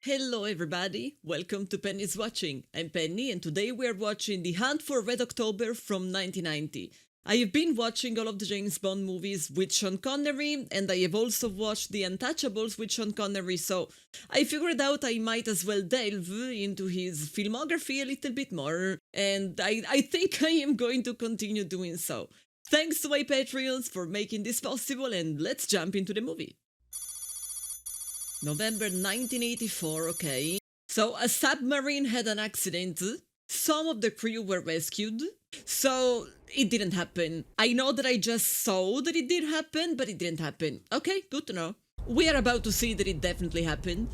Hello everybody, welcome to Penny's Watching. I'm Penny and today we're watching The Hunt for Red October from 1990. I have been watching all of the James Bond movies with Sean Connery and I have also watched The Untouchables with Sean Connery, so I figured out I might as well delve into his filmography a little bit more, and I think I am going to continue doing so. Thanks to my Patreons for making this possible, and let's jump into the movie. November 1984, okay. So a submarine had an accident. Some of the crew were rescued. So it didn't happen. I know that I just saw that it did happen, but it didn't happen. Okay, good to know. We are about to see that it definitely happened.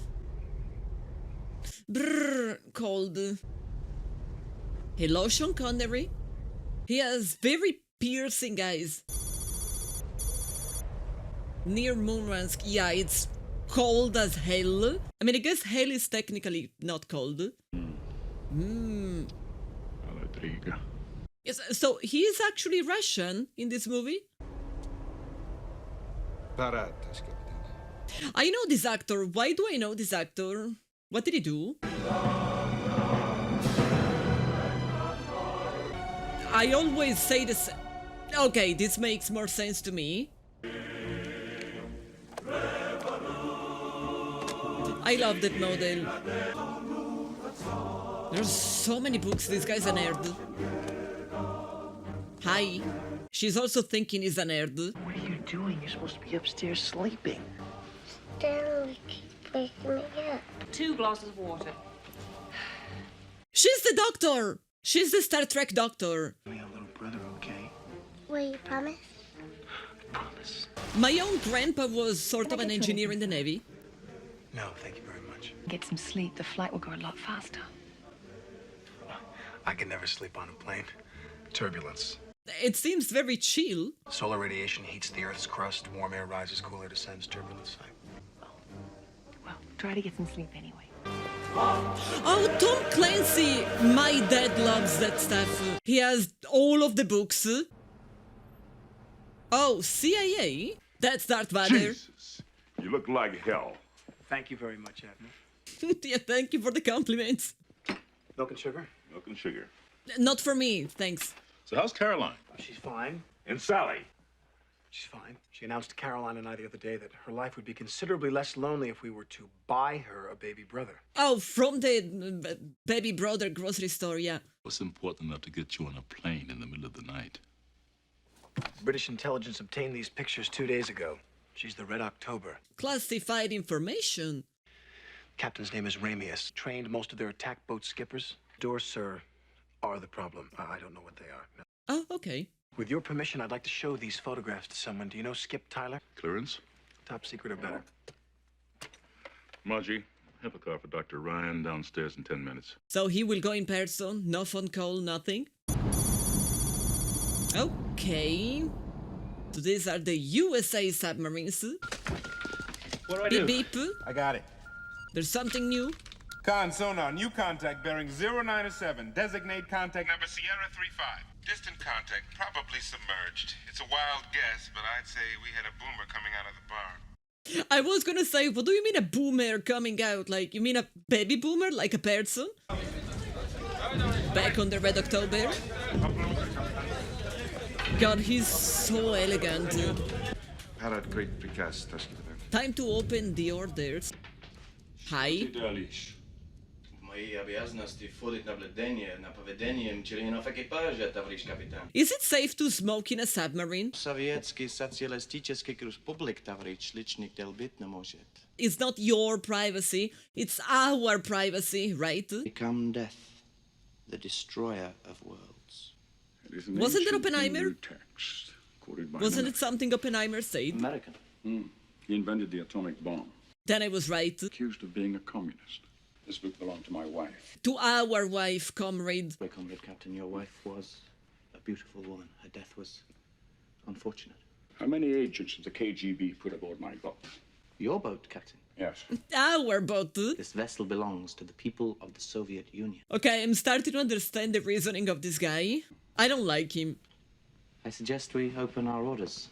Brrr, cold. Hello, Sean Connery. He has very piercing eyes. Near Moonruns, yeah, it's cold as hell. I mean, I guess hell is technically not cold. Yes, so he is actually Russian in this movie. I know this actor. Why do I know this actor? What did he do? I always say this. Okay, this makes more sense to me. I love that model. There's so many books. This guy's a nerd. Hi. She's also thinking he's a nerd. What are you doing? You're supposed to be upstairs sleeping. Stanley keeps waking me up. 2 glasses of water. She's the doctor! She's the Star Trek doctor. Me a little brother, okay? Will you promise? I promise. My own grandpa was sort of an engineer in the Navy. No, thank you very much. Get some sleep. The flight will go a lot faster. I can never sleep on a plane. Turbulence. It seems very chill. Solar radiation heats the Earth's crust. Warm air rises, cooler descends. Turbulence. Well, try to get some sleep anyway. Oh, Tom Clancy! My dad loves that stuff. He has all of the books. Oh, CIA? That's Darth Vader. Jesus, you look like hell. Thank you very much, Admiral. Yeah, thank you for the compliments. Milk and sugar? Milk and sugar. Not for me, thanks. So how's Caroline? Oh, she's fine. And Sally? She's fine. She announced to Caroline and I the other day that her life would be considerably less lonely if we were to buy her a baby brother. Oh, from the baby brother grocery store, yeah. What's important enough to get you on a plane in the middle of the night? British intelligence obtained these pictures 2 days ago. She's the Red October. Classified information. Captain's name is Ramius. Trained most of their attack boat skippers. Doors, sir, are the problem. I don't know what they are. No. Oh, okay. With your permission, I'd like to show these photographs to someone. Do you know Skip Tyler? Clearance? Top secret or better. Margie, have a car for Dr. Ryan downstairs in 10 minutes. So he will go in person, no phone call, nothing? Okay. So these are the USA submarines. What do I Beep do? beep. I got it. There's something new. Con sonar, new contact bearing 097. Designate contact number Sierra 35. Distant contact, probably submerged. It's a wild guess, but I'd say we had a boomer coming out of the bar. I was gonna say, what do you mean a boomer coming out? Like, you mean a baby boomer? Like a person? Back on the Red October? God, he's so elegant. Time to open the orders. Hi. Мои обязанности входят наблюдение на поведением членов экипажа, товарищ капитан. Is it safe to smoke in a submarine? Советский социалистический республик, товарищ, личник делбить не может. It's not your privacy, it's our privacy, right? Become death, the destroyer of worlds. Wasn't it Oppenheimer? Wasn't it something Oppenheimer said? American. He invented the atomic bomb. Then I was right. Accused of being a communist. This book belonged to my wife. To our wife, comrade. My comrade captain, your wife was a beautiful woman. Her death was unfortunate. How many agents did the KGB put aboard my boat? Your boat, captain. Yes. Our boat. This vessel belongs to the people of the Soviet Union. Okay, I'm starting to understand the reasoning of this guy. I don't like him. I suggest we open our orders.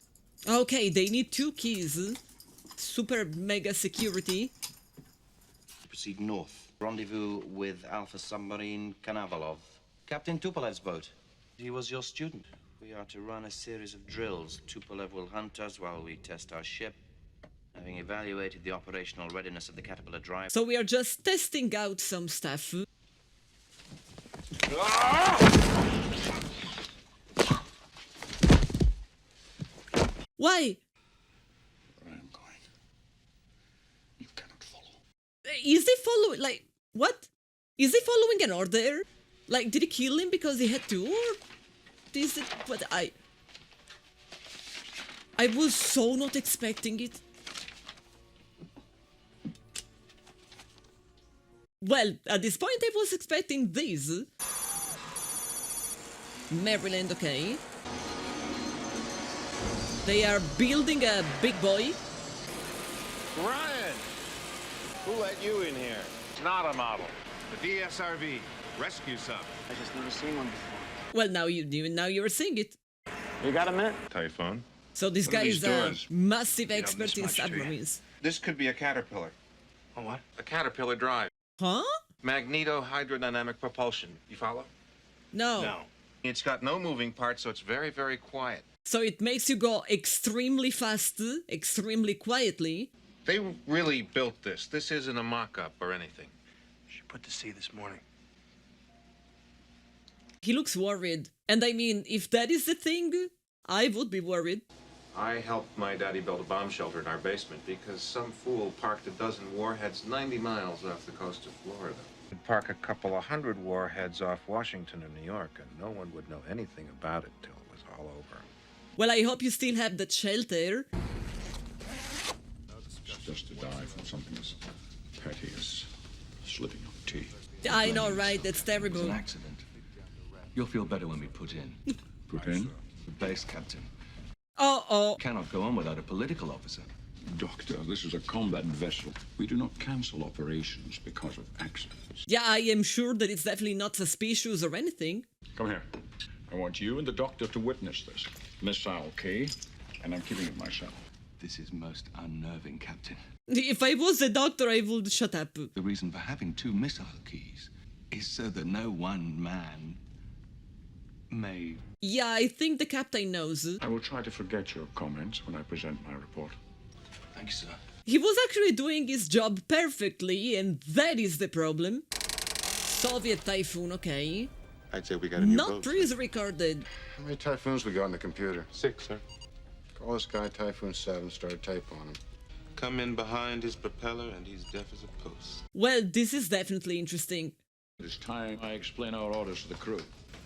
Okay, they need 2 keys. Super mega security. proceed north. Rendezvous with Alpha Submarine Kanavalov. Captain Tupolev's boat. He was your student. We are to run a series of drills. Tupolev will hunt us while we test our ship. Having evaluated the operational readiness of the Caterpillar drive... So we are just testing out some stuff. Why? Where I am going, you cannot follow. Is he following, like, what? Is he following an order? Like, did he kill him because he had to, or is it what I was so not expecting it. Well, at this point I was expecting this. Maryland, okay. They are building a big boy. Ryan! Who let you in here? It's not a model. The DSRV. Rescue sub. I just never seen one before. Well, now you're seeing it. You got a minute? Typhoon. So this What are guy these is a doors? massive You don't expert miss in much, do you? submarines. This could be a Caterpillar. A what? A Caterpillar drive. Huh? Magneto-hydrodynamic propulsion. You follow? No. No. It's got no moving parts, so it's very, very quiet. So it makes you go extremely fast, extremely quietly. They really built this. This isn't a mock-up or anything. She put to sea this morning. He looks worried. And I mean, if that is the thing, I would be worried. I helped my daddy build a bomb shelter in our basement because some fool parked a dozen warheads 90 miles off the coast of Florida. He'd park a couple of hundred warheads off Washington and New York, and no one would know anything about it till it was all over. Well, I hope you still have that shelter. It's just to die from something as petty as slipping on tea. I know, right? That's It's an terrible. accident. You'll feel better when we put in. Put in? The base captain. Uh-oh. Cannot go on without a political officer. Doctor, this is a combat vessel. We do not cancel operations because of accidents. Yeah, I am sure that it's definitely not suspicious or anything. Come here. I want you and the doctor to witness this. Missile key, and I'm keeping it myself. This is most unnerving, Captain. If I was a doctor, I would shut up. The reason for having two missile keys is so that no one man may... Yeah, I think the captain knows. I will try to forget your comments when I present my report. Thank you, sir. He was actually doing his job perfectly, and that is the problem. Soviet Typhoon, okay. I'd say we got a new Not boat. pre-recorded. How many Typhoons we got on the computer? 6, sir. Call this guy Typhoon 7, start a tape on him. Come in behind his propeller, and he's deaf as a post. Well, this is definitely interesting. It is time I explain our orders to the crew.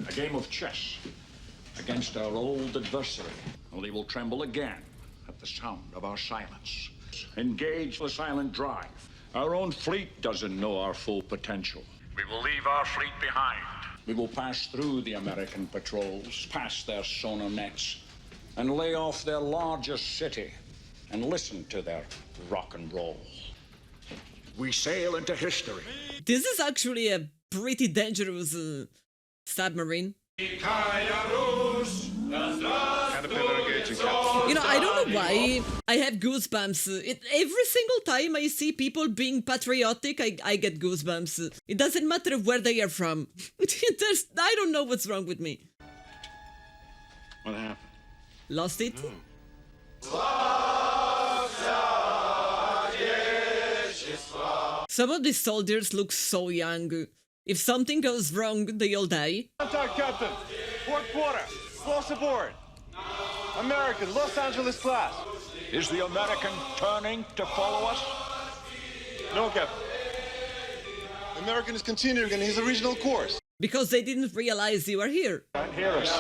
A game of chess against our old adversary. Only will tremble again at the sound of our silence. Engage the silent drive. Our own fleet doesn't know our full potential. We will leave our fleet behind. We will pass through the American patrols, past their sonar nets, and lay off their largest city and listen to their rock and roll. We sail into history. This is actually a pretty dangerous submarine. Caterpillar engaging, Captain. You know, I don't know why I have goosebumps. Every single time I see people being patriotic, I get goosebumps. It doesn't matter where they are from. I don't know what's wrong with me. What happened? Lost it? Some of these soldiers look so young. If something goes wrong, they all die. Contact, Captain. Fourth quarter. Close aboard. American, Los Angeles class. Is the American turning to follow us? No, Captain. American is continuing in his original course. Because they didn't realize you are here. Can't hear us.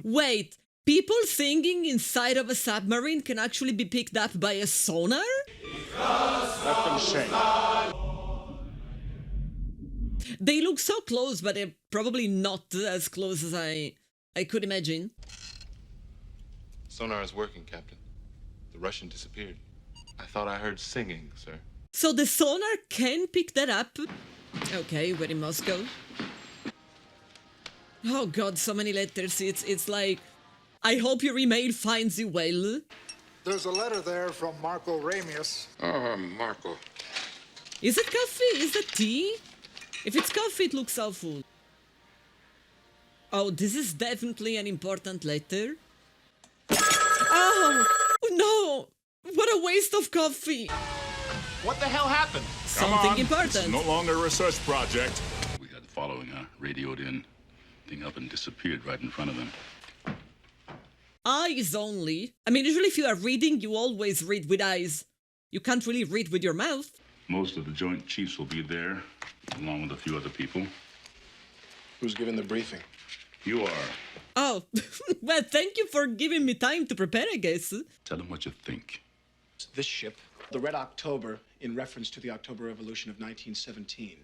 Wait, people singing inside of a submarine can actually be picked up by a sonar? Let them sing. They look so close, but they're probably not as close as I could imagine. Sonar is working, Captain. The Russian disappeared. I thought I heard singing, sir. So the sonar can pick that up. Okay, we're in Moscow. Oh god, so many letters. It's like, I hope your email finds you well. There's a letter there from Marco Ramius. Oh, Marco. Is it coffee? Is it tea? If it's coffee, it looks awful. Oh, this is definitely an important letter. Oh, no! What a waste of coffee! What the hell happened? Something important. It's no longer a research project. We had the following, radioed in. Thing up and disappeared right in front of them. Eyes only. I mean, usually if you are reading, you always read with eyes. You can't really read with your mouth. Most of the Joint Chiefs will be there, along with a few other people. Who's giving the briefing? You are. Oh, well, thank you for giving me time to prepare, I guess. Tell them what you think. This ship, the Red October, in reference to the October Revolution of 1917.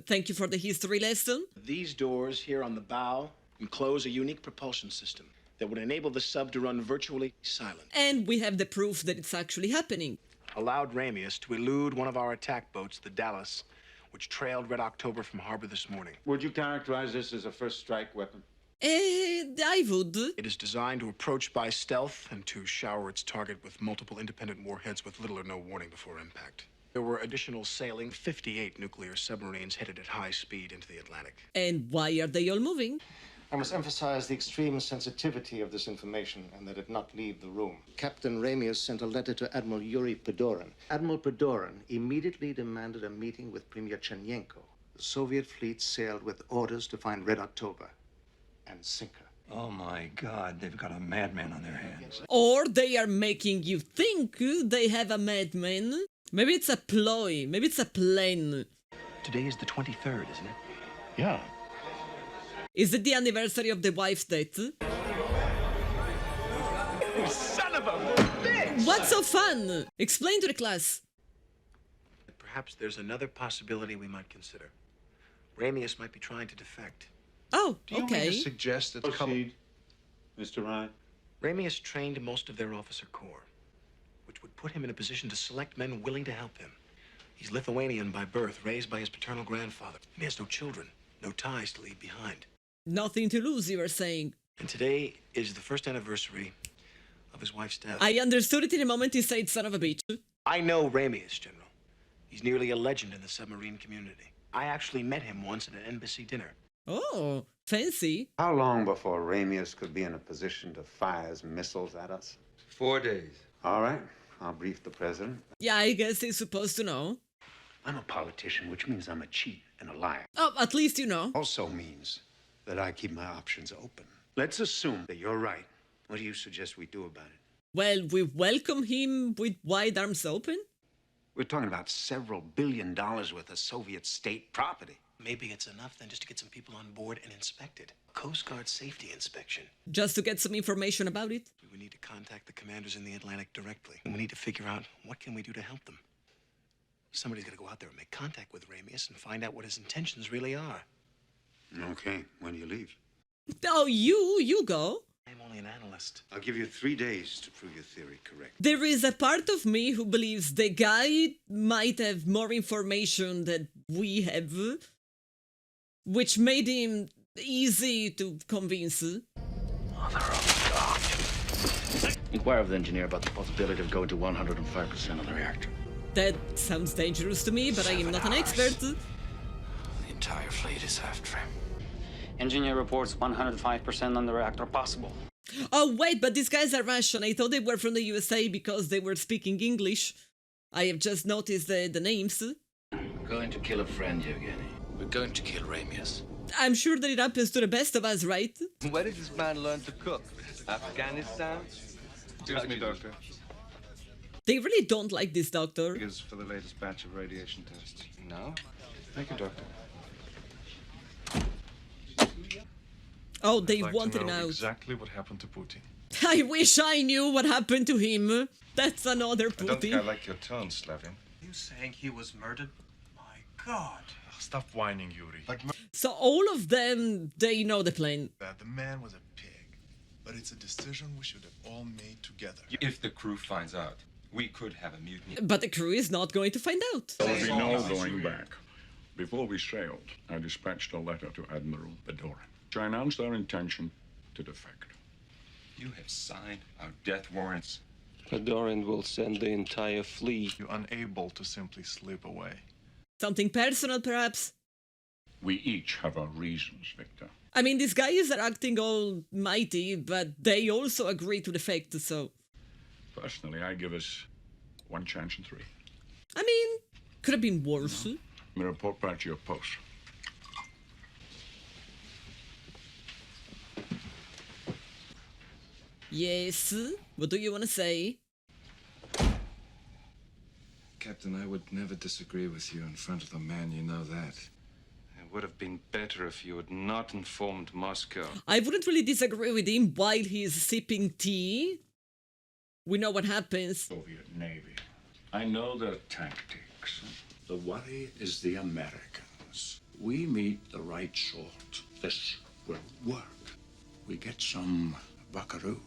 Thank you for the history lesson. These doors here on the bow enclose a unique propulsion system that would enable the sub to run virtually silent. And we have the proof that it's actually happening. Allowed Ramius to elude one of our attack boats, the Dallas, which trailed Red October from harbor this morning. Would you characterize this as a first strike weapon? I would. It is designed to approach by stealth and to shower its target with multiple independent warheads with little or no warning before impact. There were additional sailing 58 nuclear submarines headed at high speed into the Atlantic. And why are they all moving? I must emphasize the extreme sensitivity of this information and that it not leave the room. Captain Ramius sent a letter to Admiral Yuri Padorin. Admiral Padorin immediately demanded a meeting with Premier Chernyenko. The Soviet fleet sailed with orders to find Red October and sink her. Oh my God, they've got a madman on their hands. Or they are making you think they have a madman. Maybe it's a ploy. Maybe it's a plan. Today is the 23rd, isn't it? Yeah. Is it the anniversary of the wife's death? You son of a bitch! What's so fun? Explain to the class. Perhaps there's another possibility we might consider. Ramius might be trying to defect. Oh, Do you okay. mean to suggest that Proceed, Mr. Ryan. Ramius trained most of their officer corps, which would put him in a position to select men willing to help him. He's Lithuanian by birth, raised by his paternal grandfather. He has no children, no ties to leave behind. Nothing to lose, you were saying. And today is the first anniversary of his wife's death. I understood it in a moment he said son of a bitch. I know Ramius, General. He's nearly a legend in the submarine community. I actually met him once at an embassy dinner. Oh, fancy. How long before Ramius could be in a position to fire his missiles at us? 4 days. All right, I'll brief the president. Yeah, I guess he's supposed to know. I'm a politician, which means I'm a cheat and a liar. Oh, at least you know. Also means that I keep my options open. Let's assume that you're right. What do you suggest we do about it? Well, we welcome him with wide arms open. We're talking about several $1 billion worth of Soviet state property. Maybe it's enough then just to get some people on board and inspect it. Coast Guard safety inspection. Just to get some information about it. We need to contact the commanders in the Atlantic directly. And we need to figure out what can we do to help them. Somebody's got to go out there and make contact with Ramius and find out what his intentions really are. Okay, when do you leave? Oh, you go. I'm only an analyst. I'll give you 3 days to prove your theory correct. There is a part of me who believes the guy might have more information than we have, which made him easy to convince. Mother of God. Inquire of the engineer about the possibility of going to 105% of the reactor. That sounds dangerous to me, but I am not an expert. The entire fleet is after him. Engineer reports 105% on the reactor possible. Oh, wait, but these guys are Russian. I thought they were from the USA because they were speaking English. I have just noticed the names. We're going to kill a friend, Yevgeny. We're going to kill Ramius. I'm sure that it happens to the best of us, right? Where did this man learn to cook? Afghanistan? Excuse me, Doctor. They really don't like this doctor. Figures for the latest batch of radiation tests. No? Thank you, Doctor. Oh, they I'd like wanted to him know out. exactly what happened to Putin. I wish I knew what happened to him. That's another I don't think I Putin. like your tone, Slavin. Are you saying he was murdered? My God. Stop whining, Yuri. So all of them, they know the plan. The man was a pig, but it's a decision we should have all made together. If the crew finds out, we could have a mutiny. But the crew is not going to find out. There will be no going back. Before we sailed, I dispatched a letter to Admiral Padorin, which I announced our intention to defect. You have signed our death warrants. Padorin will send the entire fleet. You're unable to simply slip away. Something personal, perhaps? We each have our reasons, Victor. I mean, these guys are acting all mighty, but they also agree to the fact, so... Personally, I give us 1 chance in 3. I mean, could have been worse. Let me report back to your post. Yes, what do you want to say? Captain, I would never disagree with you in front of the man, you know that. It would have been better if you had not informed Moscow. I wouldn't really disagree with him while he's sipping tea. We know what happens. Soviet Navy. I know their tactics. The worry is the Americans. We meet the right sort. This will work. We get some buckaroo.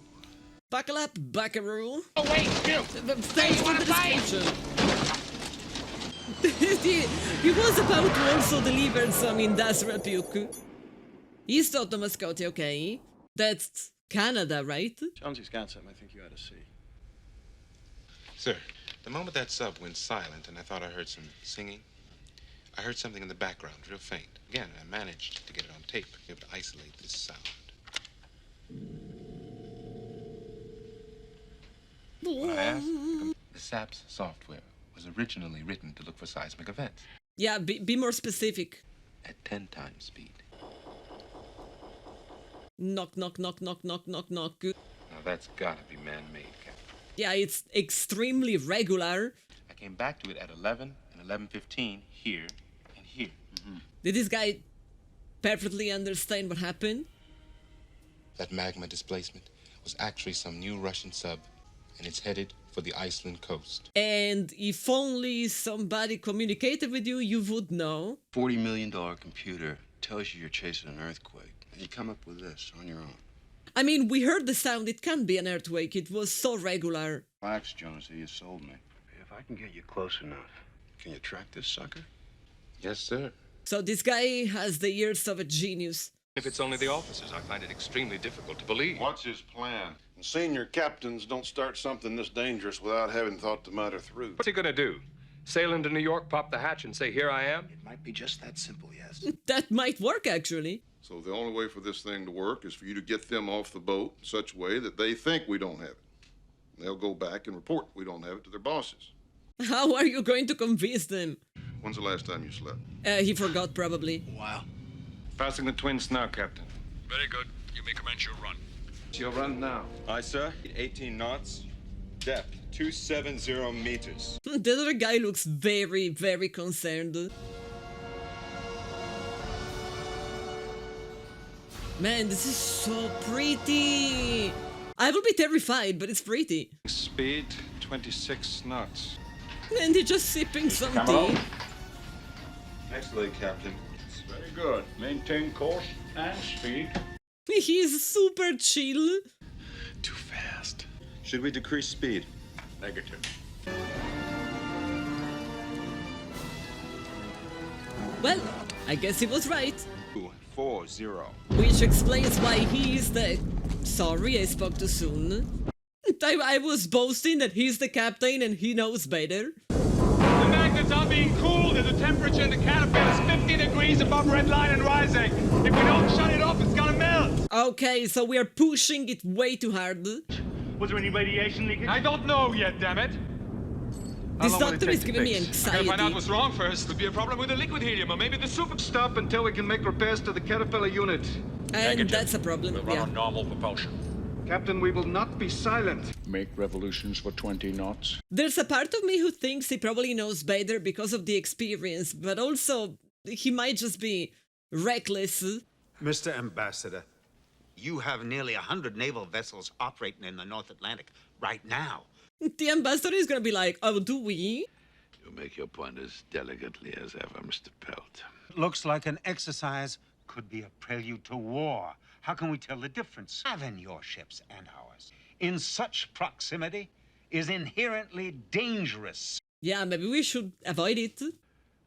Buckle up, buckaroo. Oh, wait, you! Thanks for the description. He was about to also deliver some industrial puke. He's Toto Mascotti, okay? That's Canada, right? Jonesy's got something I think you ought to see. Sir, the moment that sub went silent and I thought I heard some singing, I heard something in the background, real faint. Again, I managed to get it on tape, able to isolate this sound. What I asked, the SAP's software was originally written to look for seismic events. Yeah, be more specific. At 10 times speed. Knock, knock, knock, knock, knock, knock, knock. Now that's gotta be man-made, Captain. Yeah, it's extremely regular. I came back to it at 11 and 11:15 here and here. Did this guy perfectly understand what happened? That magma displacement was actually some new Russian sub, and it's headed for the Iceland coast. And if only somebody communicated with you, you would know. $40 million computer tells you you're chasing an earthquake, and you come up with this on your own. I mean, we heard the sound. It can't be an earthquake. It was so regular. Relax, Jonesy. You sold me. If I can get you close enough, can you track this sucker? Yes, sir. So this guy has the ears of a genius. If it's only the officers, I find it extremely difficult to believe. What's his plan? Senior captains don't start something this dangerous without having thought the matter through. What's he gonna do? Sail into New York, pop the hatch, and say, "Here I am"? It might be just that simple, yes. That might work, actually. So the only way for this thing to work is for you to get them off the boat in such a way that they think we don't have it. They'll go back and report we don't have it to their bosses. How are you going to convince them? When's the last time you slept? He forgot, probably. Wow. Passing the twins now, Captain. Very good. You may commence your run. It's your run now. Aye, sir. 18 knots. Depth 270 meters. The other guy looks very, very concerned. Man, this is so pretty. I will be terrified, but it's pretty. Speed 26 knots. And they're just sipping some Camera. tea. Next leg, Captain. Very good. Maintain course and speed. He's super chill. Too fast. Should we decrease speed? Negative. Well, I guess he was right. 240. Which explains why he's the... Sorry, I spoke too soon. I was boasting that he's the captain and he knows better. The magnets are being cooled and the temperature in the caterpillar is 50 degrees above red line and rising. If we don't shut it off, it's gonna melt. Okay, so we are pushing it way too hard. Was there any radiation leakage? I don't know yet, damn it. This doctor is giving me I anxiety. gotta find out what's wrong first. Could be a problem with the liquid helium, or maybe the super... Stop until we can make repairs to the caterpillar unit. And Negative. that's a problem, We'll run yeah. on normal propulsion. Captain, we will not be silent. Make revolutions for 20 knots. There's a part of me who thinks he probably knows better because of the experience, but also he might just be reckless. Mr. Ambassador, you have nearly 100 naval vessels operating in the North Atlantic right now. The ambassador is gonna be like, oh, do we? You make your point as delicately as ever, Mr. Pelt. Looks like an exercise could be a prelude to war. How can we tell the difference? Having your ships and ours in such proximity is inherently dangerous. Yeah, maybe we should avoid it.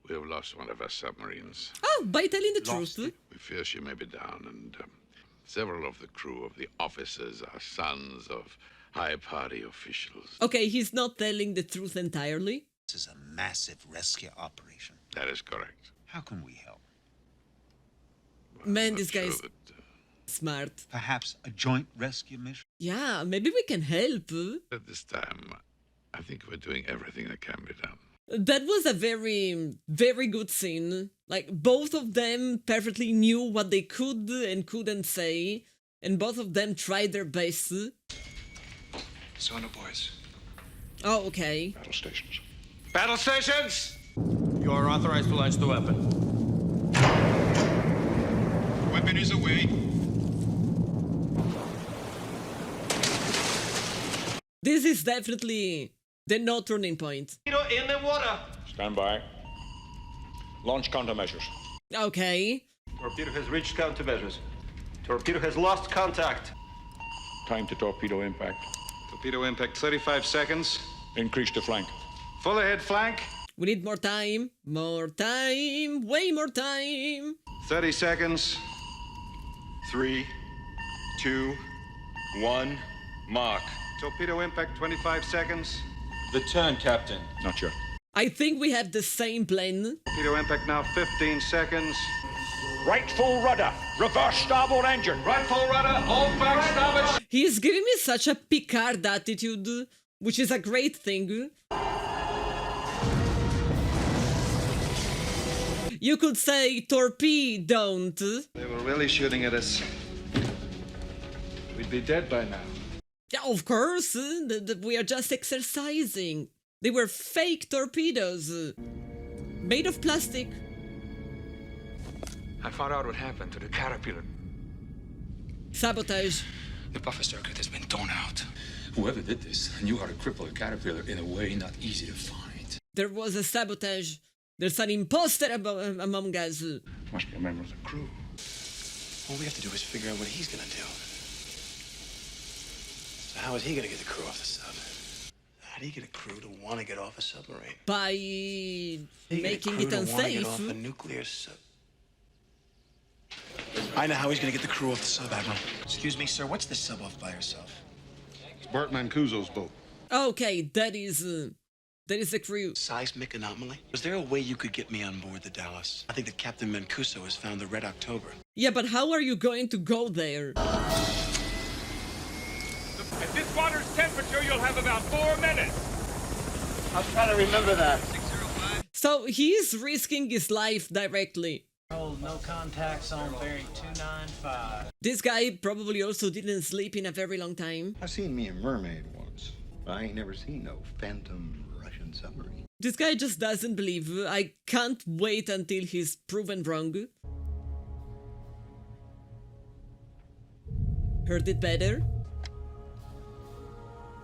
We have lost one of our submarines. Oh, by telling the truth. We fear she may be down, and several of the crew of the officers are sons of high party officials. Okay, he's not telling the truth entirely. This is a massive rescue operation. That is correct. How can we help? Man, this guy's smart. Perhaps a joint rescue mission? Yeah, maybe we can help. At this time, I think we're doing everything that can be done. That was a very, very good scene. Like, both of them perfectly knew what they could and couldn't say, and both of them tried their best. Sono boys. Oh, okay. Battle stations. Battle stations! You are authorized to launch the weapon. Weapon is away. This is definitely the no turning point. In the water! Stand by. Launch countermeasures. Okay. Torpedo has reached countermeasures. Torpedo has lost contact. Time to torpedo impact. Torpedo impact 35 seconds. Increase the flank. Full ahead flank. We need more time. More time. Way more time. 30 seconds. 3, 2, 1, mark. Torpedo impact 25 seconds. The turn, Captain. Not yet. I think we have the same plan. Torpedo impact now 15 seconds. Right full rudder. Reverse starboard engine. Right full rudder, all back starboard. He's giving me such a Picard attitude, which is a great thing. You could say torpedo. They were really shooting at us. We'd be dead by now. Yeah, of course. We are just exercising. They were fake torpedoes. Made of plastic. I found out what happened to the caterpillar. Sabotage. The buffer circuit has been torn out. Whoever did this knew how to cripple a caterpillar in a way not easy to find. There was a sabotage. There's an imposter among us. Must be a member of the crew. All we have to do is figure out what he's gonna do. So how is he gonna get the crew off the sub? How do you get a crew to want to get off a submarine? By making it unsafe. Get off a nuclear sub. I know how he's gonna get the crew off the sub, Admiral. Excuse me, sir. What's this sub off by herself? It's Bart Mancuso's boat. Okay, that is the crew. Seismic anomaly? Was there a way you could get me on board the Dallas? I think that Captain Mancuso has found the Red October. Yeah, but how are you going to go there? At this water's temperature, you'll have about 4 minutes. I'll try to remember that. So he's risking his life directly. Hold no contact zone bearing 295. This guy probably also didn't sleep in a very long time. I seen me a mermaid once, but I ain't never seen no phantom Russian submarine. This guy just doesn't believe. I can't wait until he's proven wrong. Heard it better.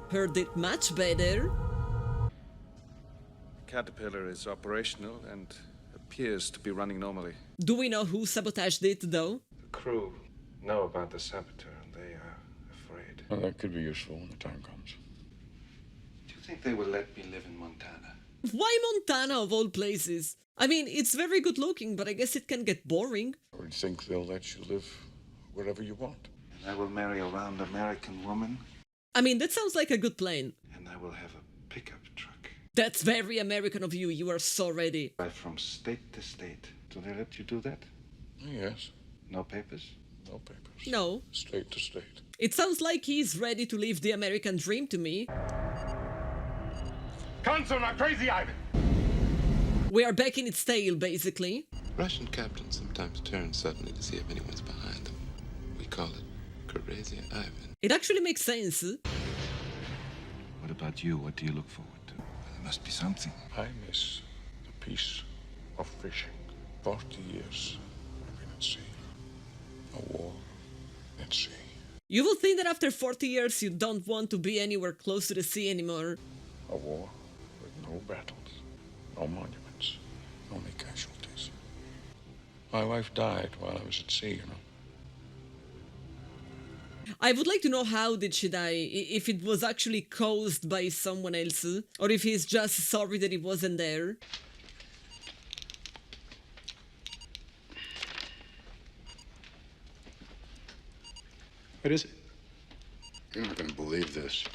Heard it much better. Caterpillar is operational and appears to be running normally. Do we know who sabotaged it, though? The crew know about the saboteur and they are afraid. Well, that could be useful when the time comes. Do you think they will let me live in Montana? Why Montana of all places? I mean, it's very good looking, but I guess it can get boring. I would think they'll let you live wherever you want. And I will marry a round American woman. I mean, that sounds like a good plan. And I will have a pickup truck. That's very American of you. You are so ready. Drive from state to state. Do they let you do that? Yes. No papers? No papers. No. State to state. It sounds like he's ready to live the American dream to me. Consul, not crazy, Ivan. We are back in its tail, basically. Russian captains sometimes turn suddenly to see if anyone's behind them. We call it crazy Ivan. It actually makes sense. What about you? What do you look forward to? There must be something. I miss the peace of fishing. 40 years I've been at sea. A war at sea. You will think that after 40 years you don't want to be anywhere close to the sea anymore. A war with no battles, no monuments, only casualties. My wife died while I was at sea, you know. I would like to know how did she die, if it was actually caused by someone else, or if he's just sorry that he wasn't there. What is it? You're not going to believe this.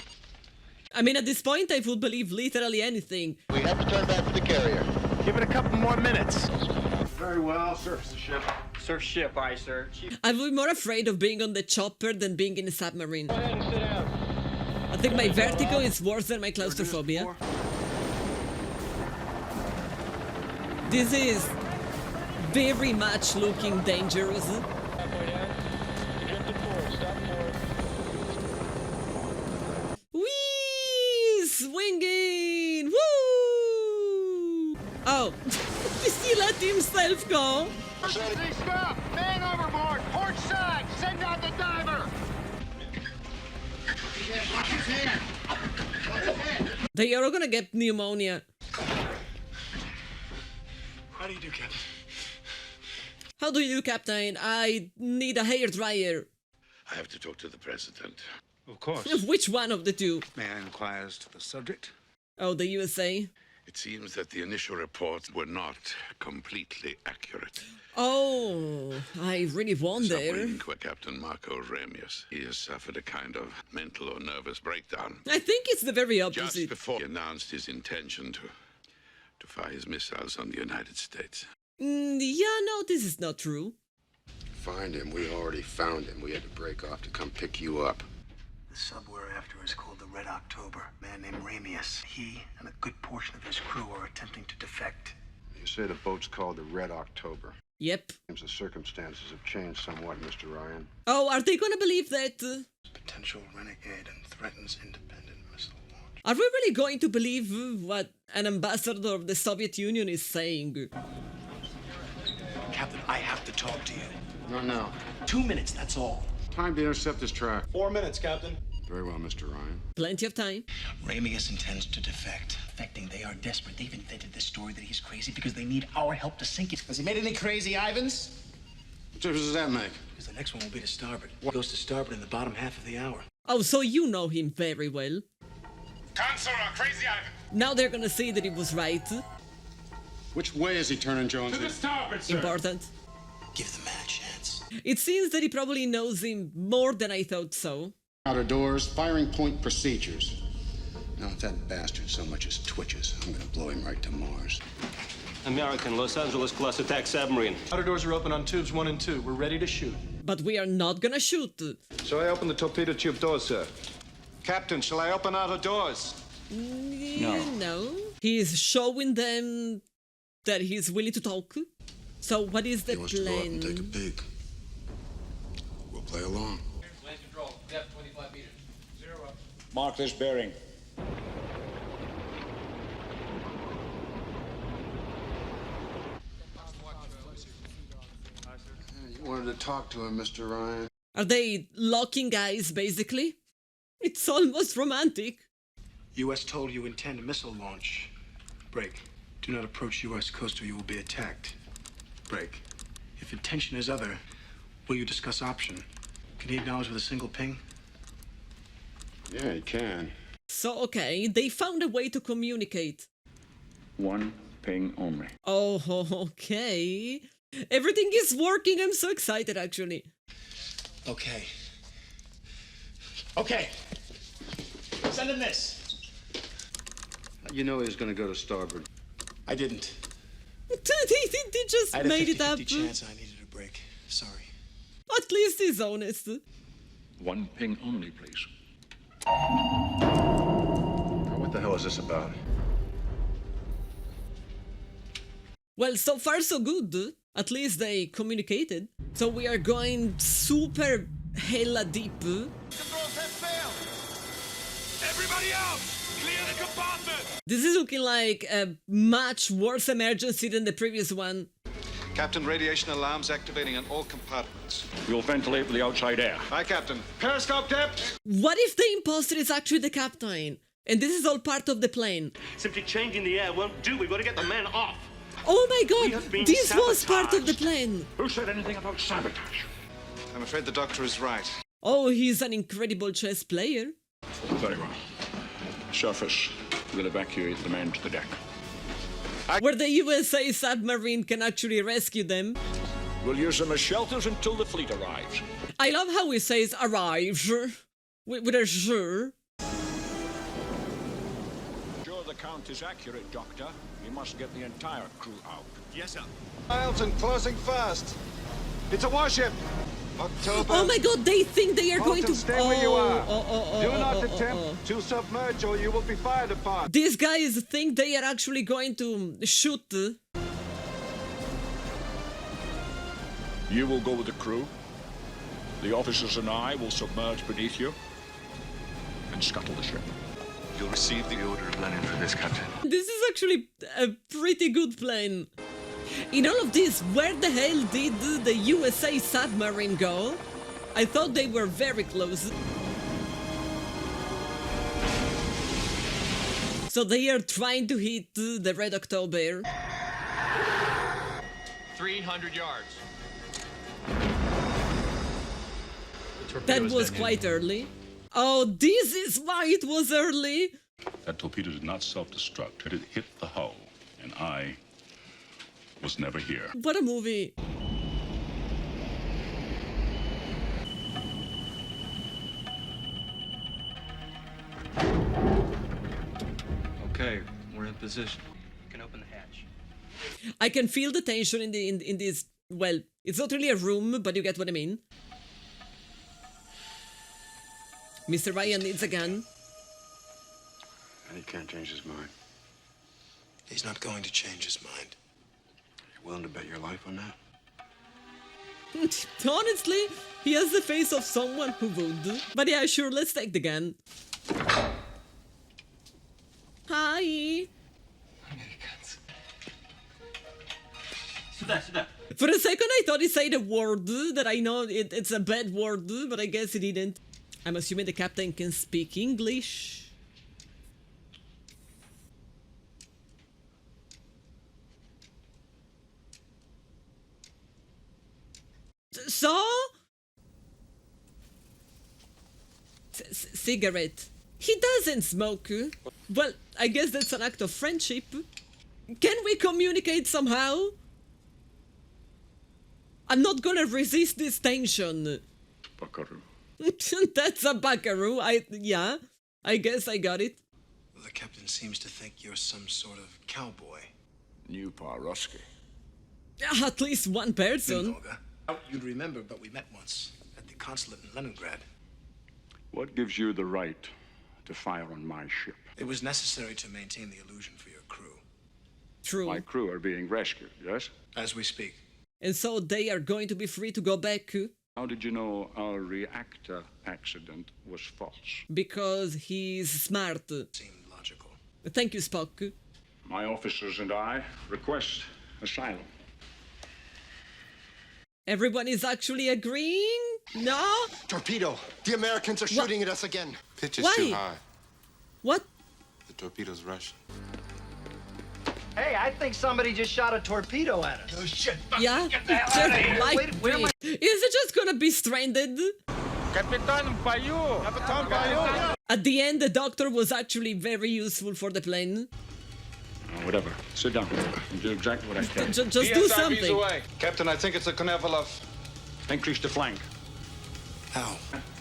I mean, at this point, I would believe literally anything. We have to turn back to the carrier. Give it a couple more minutes. Very well. Surface the ship. Surf ship, aye, sir. I would be more afraid of being on the chopper than being in a submarine. Go ahead and sit down. I think my vertigo is worse than my claustrophobia. This is very much looking dangerous. Halfway down. You drifted forward. Stop forward. Whee! Swinging! Woo! Oh, he let himself go. Emergency stop! Man overboard! Port side! Send out the diver! Watch his hand! Watch his hand! They are all gonna get pneumonia. How do you do, Captain? How do you do, Captain? I need a hairdryer. I have to talk to the president. Of course. Which one of the two? May I inquire as to the subject? Oh, the USA? It seems that the initial reports were not completely accurate. Oh, I really wonder. Submarine Captain Marco Ramius. He has suffered a kind of mental or nervous breakdown. I think it's the very Just opposite. before he announced his intention to fire his missiles on the United States. Yeah, no, this is not true. Find him. We already found him. We had to break off to come pick you up. The sub we're after is called the Red October. A man named Ramius. He and a good portion of his crew are attempting to defect. You say the boat's called the Red October. Yep. Seems the circumstances have changed somewhat, Mr. Ryan. Oh, are they gonna believe that? Potential renegade and threatens independent missile launch. Are we really going to believe what an ambassador of the Soviet Union is saying? Captain, I have to talk to you. No, no. 2 minutes, that's all. Time to intercept this track. 4 minutes, Captain. Very well, Mr. Ryan. Plenty of time. Ramius intends to defect. Defecting, they are desperate. They've invented this story that he's crazy because they need our help to sink it. Has he made any crazy Ivans? What difference does that make? Because the next one will be to starboard. It goes to starboard in the bottom half of the hour. Oh, so you know him very well. Consort on Crazy Ivan. Now they're gonna say that he was right. Which way is he turning, Jones? To the starboard, sir. Important. Give the man a chance. It seems that he probably knows him more than I thought so. Outer doors, firing point procedures. Now, if that bastard so much as twitches, I'm gonna blow him right to Mars. American Los Angeles class attack submarine. Outer doors are open on tubes 1 and 2. We're ready to shoot. But we are not gonna shoot. Shall I open the torpedo tube doors, sir? Captain, shall I open outer doors? No. He's showing them that he's willing to talk. So what is the He wants to go up plan? and take a peek. We'll play along. Land control. Depth 25 meters. 0 up. Mark this bearing. You wanted to talk to him, Mr. Ryan. Are they locking eyes, basically? It's almost romantic. U.S. told you intend a missile launch. Break. Do not approach U.S. coast or you will be attacked. Break. If intention is other, will you discuss option? Can he acknowledge with a single ping? Yeah, he can. So, okay, they found a way to communicate. One ping only. Oh, okay. Everything is working. I'm so excited, actually. Okay. Okay. Send him this. You know he was gonna go to starboard. I didn't. They just I had a made it 50-50 up. chance I needed a break. Sorry. At least he's honest. One ping only, please. Now, what the hell is this about? Well, so far so good. At least they communicated. So we are going super hella deep. Controls have failed. Everybody out! Clear the compartment! This is looking like a much worse emergency than the previous one. Captain, radiation alarms activating in all compartments. We'll ventilate with the outside air. Aye, Captain. Periscope depth! What if the imposter is actually the captain? And this is all part of the plan. Simply changing the air won't do. We've got to get the man off. Oh my We god, have been this was part of the sabotaged. plan. Who said anything about sabotage? I'm afraid the doctor is right. Oh, he's an incredible chess player. Very well. Surface. We'll evacuate the men to the deck. Where the USA submarine can actually rescue them. We'll use them as shelters until the fleet arrives. I love how he says arrive. With a j. account is accurate, Doctor, we must get the entire crew out. Yes, sir. Miles and closing fast. It's a warship. October. Oh my god, they think they are going to... Stay where you are. Do not attempt to submerge or you will be fired upon. These guys think they are actually going to shoot. You will go with the crew. The officers and I will submerge beneath you and scuttle the ship. You'll receive the order of Lenin for this, Captain. This is actually a pretty good plane. In all of this, where the hell did the USA submarine go? I thought they were very close. So they are trying to hit the Red October. 300 yards. That was quite early. Oh, this is why it was early. That torpedo did not self-destruct. It hit the hull, and I was never here. What a movie. Okay, we're in position. You can open the hatch. I can feel the tension in this. Well, it's not really a room, but you get what I mean. Mr. Ryan needs a gun. He can't change his mind. He's not going to change his mind. You willing to bet your life on that? Honestly, he has the face of someone who would. But yeah, sure, let's take the gun. Hi. For a second, I thought he said a word that I know it's a bad word, but I guess he didn't. I'm assuming the captain can speak English. So? Cigarette. He doesn't smoke. Well, I guess that's an act of friendship. Can we communicate somehow? I'm not gonna resist this tension. Buckaroo. That's a buckaroo. Yeah, I guess I got it. Well, the captain seems to think you're some sort of cowboy. New Parosky. At least one person. You'd remember, but we met once at the consulate in Leningrad. What gives you the right to fire on my ship? It was necessary to maintain the illusion for your crew. True. My crew are being rescued, yes? As we speak. And so they are going to be free to go back. How did you know our reactor accident was false? Because he's smart. Seemed logical. Thank you, Spock. My officers and I request asylum. Everyone is actually agreeing? No? Torpedo! The Americans are shooting at us again. Pitch is Why? too high. What? The torpedo's Russian. Hey, I think somebody just shot a torpedo at us. Oh, shit. Yeah? Get the hell out of here. Where am I? Is it just gonna be stranded? Капитан в бою! Капитан в бою! At the end, the doctor was actually very useful for the plane. Whatever. Sit down. And do exactly what I tell you. Just do something. Away. Captain, I think it's a Konevalov. Increase the flank. How?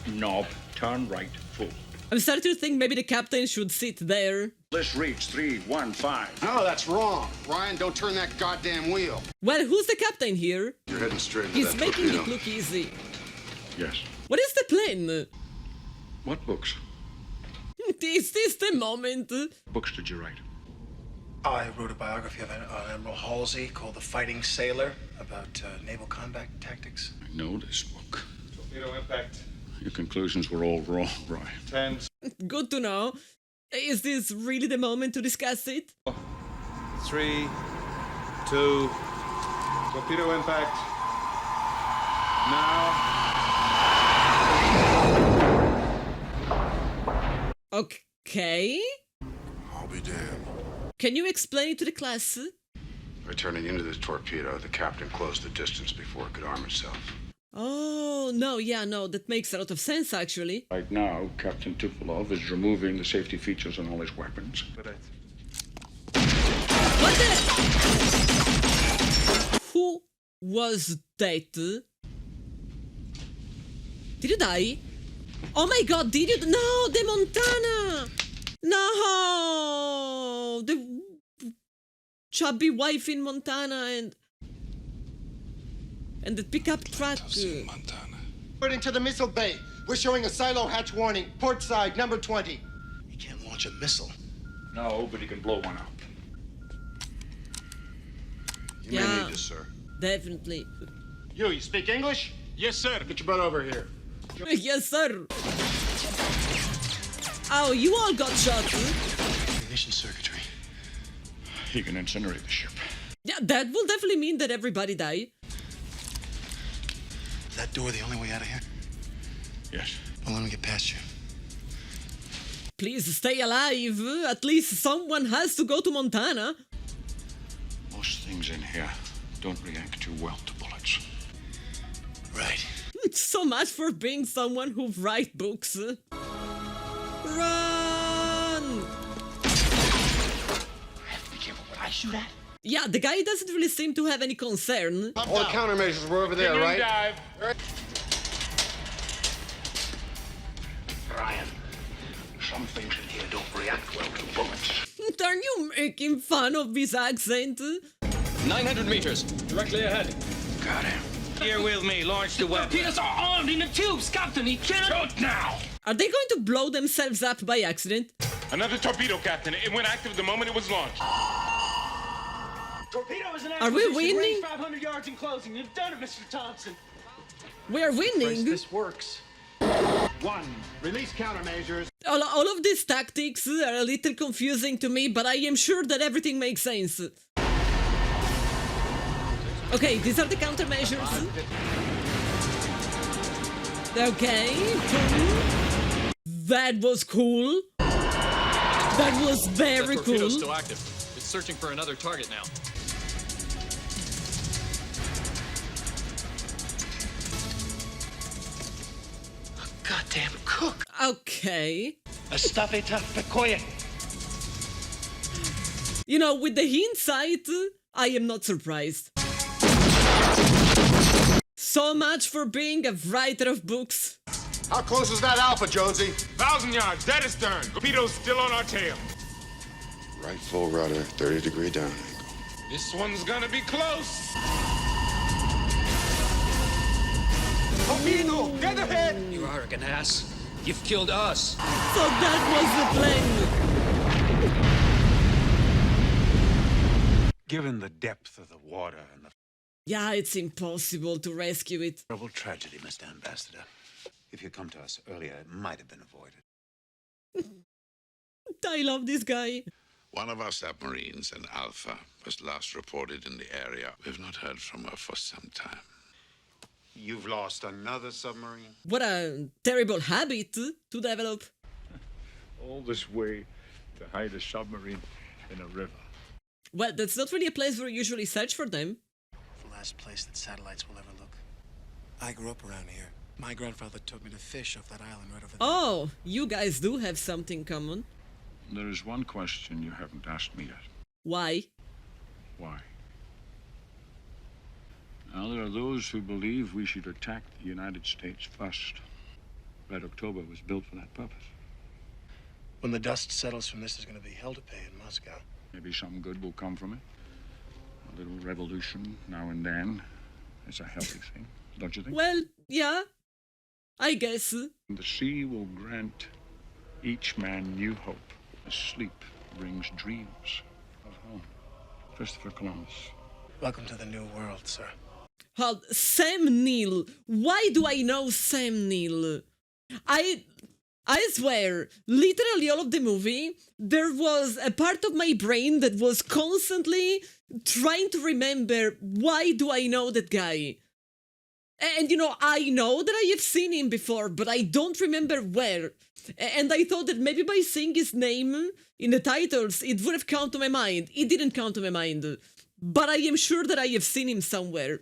Knob. Turn right. Full. I'm starting to think maybe the captain should sit there. List reads 315. No, that's wrong. Ryan, don't turn that goddamn wheel. Well, who's the captain here? You're heading straight into He's that making torpedo. it look easy. Yes. What is the plan? What books? Is this the moment? Books did you write? I wrote a biography of Admiral Halsey called The Fighting Sailor about naval combat tactics. I know this book. Torpedo impact. Your conclusions were all wrong, Ryan. 10. Good to know. Is this really the moment to discuss it? 3, 2. Torpedo impact. Now. Okay. I'll be damned. Can you explain it to the class? By turning into this torpedo, the captain closed the distance before it could arm itself. Oh, no, yeah, no, that makes a lot of sense, actually. Right now, Captain Tupolev is removing the safety features on all his weapons. What the? Who was that? Did you die? Oh my god, did you? No, the Montana! No! The chubby wife in Montana and the pickup truck. According to the missile bay, we're showing a silo hatch warning. Port side, number 20. He can't launch a missile. No, but he can blow one up. You may need this, sir. Definitely. You speak English? Yes, sir. Get your butt over here. Yes, sir. Oh, you all got shot. Ignition circuitry. He can incinerate the ship. Yeah, that will definitely mean that everybody die. Is that door the only way out of here? Yes. Well, let me get past you. Please stay alive. At least someone has to go to Montana. Most things in here don't react too well to bullets. Right. So much for being someone who writes books. Run! I have to be careful what I shoot at. Yeah, the guy doesn't really seem to have any concern. All the countermeasures were over there, right? Dive. Ryan, some things in here don't react well to bullets. Are you making fun of his accent? 900 meters, directly ahead. Got him. Here with me, launch the weapon. Torpedoes are armed in the tubes, Captain. He cannot... Shoot now! Are they going to blow themselves up by accident? Another torpedo, Captain. It went active the moment it was launched. Torpedo is an Are we winning? 500 yards in closing. You've done it, Mr. Thompson. We are winning. Brace, this works. 1. Release countermeasures. All of these tactics are a little confusing to me, but I am sure that everything makes sense. Okay, these are the countermeasures. Okay, cool. That was cool. That was very that cool. torpedo's still active. It's searching for another target now. Goddamn cook. Okay. Estaveta pecoye. You know, with the hindsight, I am not surprised. So much for being a writer of books. How close is that Alpha, Jonesy? 1,000 yards, dead astern. Torpedo's still on our tail. Right full rudder, 30-degree down angle. This one's gonna be close. Torpedo, get ahead! You arrogant ass. You've killed us. So that was the plan. Given the depth of the water and the... Yeah, it's impossible to rescue it. Terrible tragedy, Mr. Ambassador. If you'd come to us earlier, it might have been avoided. I love this guy. One of our submarines, an Alpha, was last reported in the area. We've not heard from her for some time. You've lost another submarine? What a terrible habit to develop. All this way to hide a submarine in a river. Well, that's not really a place where you usually search for them. The last place that satellites will ever look. I grew up around here. My grandfather took me to fish off that island right over there. Oh, you guys do have something common. There is one question you haven't asked me yet. Why? Why? Now, there are those who believe we should attack the United States first. Red October was built for that purpose. When the dust settles from this, there's going to be hell to pay in Moscow. Maybe some good will come from it. A little revolution now and then is a healthy thing, don't you think? Well, yeah, I guess. The sea will grant each man new hope as sleep brings dreams of home. Christopher Columbus. Welcome to the new world, sir. Sam Neill. Why do I know Sam Neill? I swear, literally all of the movie, there was a part of my brain that was constantly trying to remember, why do I know that guy? And you know, I know that I have seen him before, but I don't remember where. And I thought that maybe by seeing his name in the titles, it would have come to my mind. It didn't come to my mind. But I am sure that I have seen him somewhere.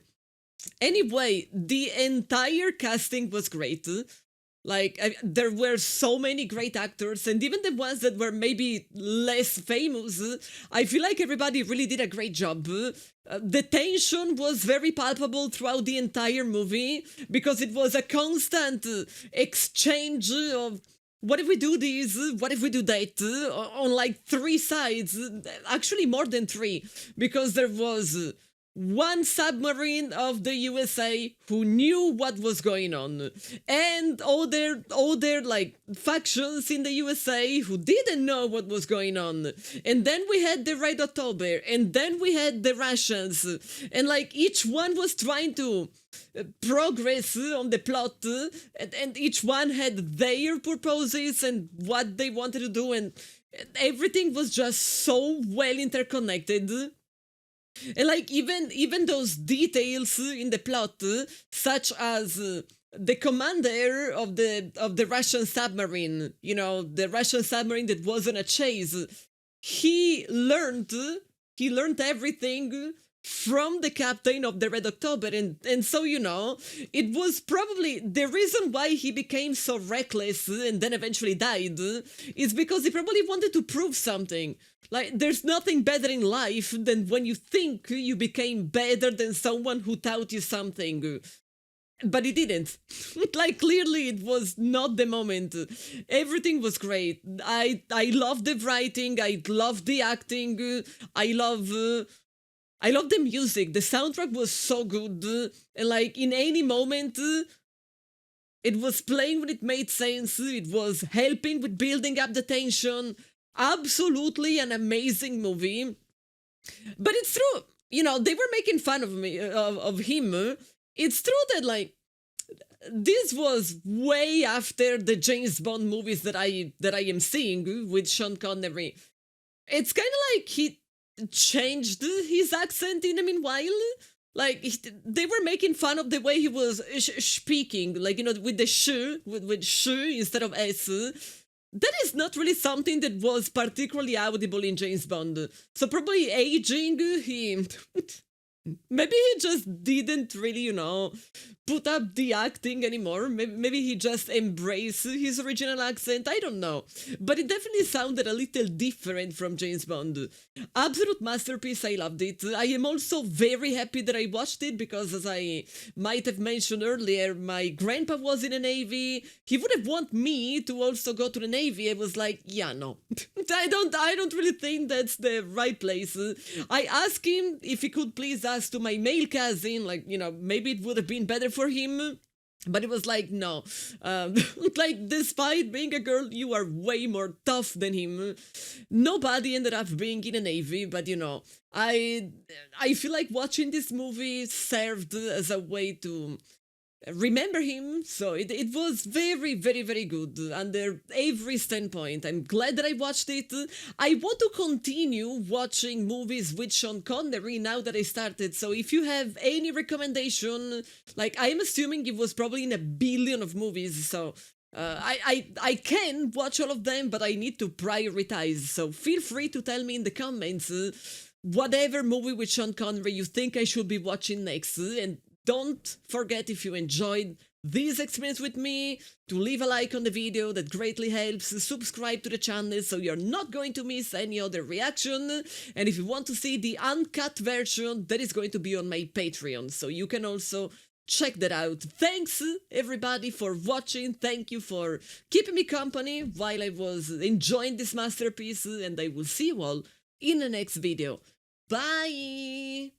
Anyway, the entire casting was great. Like, there were so many great actors, and even the ones that were maybe less famous, I feel like everybody really did a great job. The tension was very palpable throughout the entire movie, because it was a constant exchange of what if we do this? What if we do that? On like 3 sides. Actually, more than 3. Because there was one submarine of the USA who knew what was going on, and other like factions in the USA who didn't know what was going on. And then we had the Red October, and then we had the Russians, and like each one was trying to progress on the plot, and each one had their purposes and what they wanted to do, and everything was just so well interconnected. And like even those details in the plot, such as the commander of the Russian submarine, you know, the Russian submarine that was on a chase, he learned everything from the captain of the Red October, and so, you know, it was probably the reason why he became so reckless and then eventually died, is because he probably wanted to prove something. Like, there's nothing better in life than when you think you became better than someone who taught you something. But he didn't. Like, clearly it was not the moment. Everything was great. I love the writing, I love the acting, I love the music. The soundtrack was so good, and like in any moment it was playing when it made sense. It was helping with building up the tension. Absolutely an amazing movie. But it's true, you know, they were making fun of me, of him. It's true that like this was way after the James Bond movies that I am seeing with Sean Connery. It's kind of like he changed his accent in the meanwhile. Like, they were making fun of the way he was speaking, like, you know, with the sh, with sh instead of s. That is not really something that was particularly audible in James Bond. So probably aging, maybe he just didn't really, you know, put up the acting anymore. Maybe he just embraced his original accent. I don't know. But it definitely sounded a little different from James Bond. Absolute masterpiece. I loved it. I am also very happy that I watched it because, as I might have mentioned earlier, my grandpa was in the Navy. He would have wanted me to also go to the Navy. I was like, yeah, no. I don't really think that's the right place. I asked him if he could please ask to my male cousin, like, you know, maybe it would have been better for him. But it was like, no. Like, despite being a girl, you are way more tough than him. Nobody ended up being in the Navy, but, you know, I feel like watching this movie served as a way to remember him. So it was very, very, very good under every standpoint. I'm glad that I watched it. I want to continue watching movies with Sean Connery now that I started. So if you have any recommendation, like, I'm assuming it was probably in a billion of movies, so I can watch all of them, but I need to prioritize. So feel free to tell me in the comments whatever movie with Sean Connery you think I should be watching next. And don't forget, if you enjoyed this experience with me, to leave a like on the video. That greatly helps. Subscribe to the channel so you're not going to miss any other reaction. And if you want to see the uncut version, that is going to be on my Patreon, so you can also check that out. Thanks everybody for watching. Thank you for keeping me company while I was enjoying this masterpiece, and I will see you all in the next video. Bye!